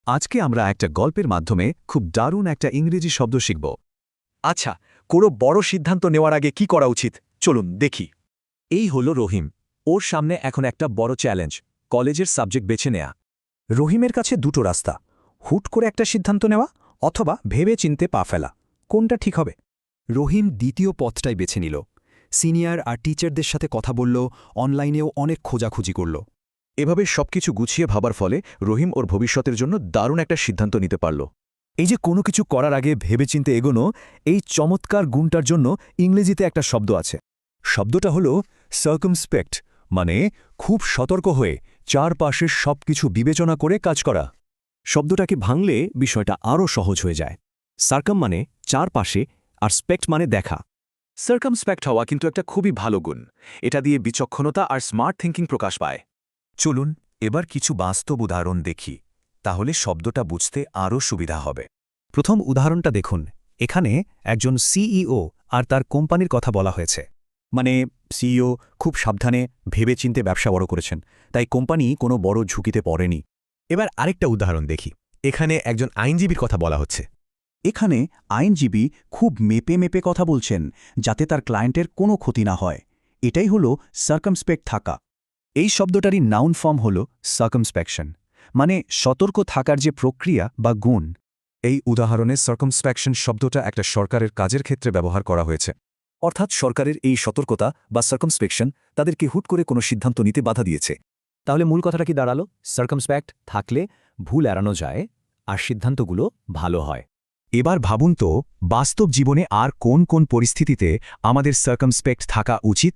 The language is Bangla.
আজকে আমরা একটা গল্পের মাধ্যমে খুব দারুণ একটা ইংরেজি শব্দ শিখব। আচ্ছা, কোনো বড় সিদ্ধান্ত নেওয়ার আগে কি করা উচিত চলুন দেখি। এই হলো রহিম। ওর সামনে এখন একটা বড় চ্যালেঞ্জ, কলেজের সাবজেক্ট বেছে নেয়া। রহিমের কাছে দুটো রাস্তা, হুট করে একটা সিদ্ধান্ত নেওয়া অথবা ভেবে চিনতে পা ফেলা। কোনটা ঠিক হবে? রহিম দ্বিতীয় পথটাই বেছে নিল। সিনিয়র আর টিচারদের সাথে কথা বলল, অনলাইনেও অনেক খোঁজাখুঁজি করল। এভাবে সবকিছু গুছিয়ে ভাবার ফলে রহিম ওর ভবিষ্যতের জন্য দারুণ একটা সিদ্ধান্ত নিতে পারল। এই যে কোনো কিছু করার আগে ভেবেচিন্তে এগোনো, এই চমৎকার গুণটার জন্য ইংরেজিতে একটা শব্দ আছে। শব্দটা হলো সার্কামস্পেক্ট, মানে খুব সতর্ক হয়ে চারপাশের সবকিছু বিবেচনা করে কাজ করা। শব্দটাকে ভাঙলে বিষয়টা আরও সহজ হয়ে যায়। সার্কাম মানে চারপাশে, আর স্পেক্ট মানে দেখা। সার্কামস্পেক্ট হওয়া কিন্তু একটা খুবই ভালো গুণ। এটা দিয়ে বিচক্ষণতা আর স্মার্ট থিঙ্কিং প্রকাশ পায়। চলুন এবার কিছু বাস্তব উদাহরণ দেখি, তাহলে শব্দটা বুঝতে আরও সুবিধা হবে। প্রথম উদাহরণটা দেখুন। এখানে একজন সিইও আর তার কোম্পানির কথা বলা হয়েছে। মানে সিইও খুব সাবধানে ভেবেচিন্তে ব্যবসা বড় করেছেন, তাই কোম্পানি কোনো বড় ঝুঁকিতে পড়েনি। এবার আরেকটা উদাহরণ দেখি। এখানে একজন আইনজীবীর কথা বলা হচ্ছে। এখানে আইনজীবী খুব মেপে মেপে কথা বলছেন, যাতে তার ক্লায়েন্টের কোনো ক্ষতি না হয়। এটাই হলো সার্কামস্পেক্ট থাকা। এই শব্দটারই নাউন ফর্ম হল সার্কামস্পেকশন, মানে সতর্ক থাকার যে প্রক্রিয়া বা গুণ। এই উদাহরণে সার্কামস্পেকশন শব্দটা একটা সরকারের কাজের ক্ষেত্রে ব্যবহার করা হয়েছে। অর্থাৎ সরকারের এই সতর্কতা বা সার্কামস্পেকশন তাদেরকে হুট করে কোনো সিদ্ধান্ত নিতে বাধা দিয়েছে। তাহলে মূল কথাটা কি দাঁড়ালো? সার্কামস্পেক্ট থাকলে ভুল এড়ানো যায় আর সিদ্ধান্তগুলো ভালো হয়। এবার ভাবুন তো, বাস্তব জীবনে আর কোন কোন পরিস্থিতিতে আমাদের সার্কামস্পেক্ট থাকা উচিত।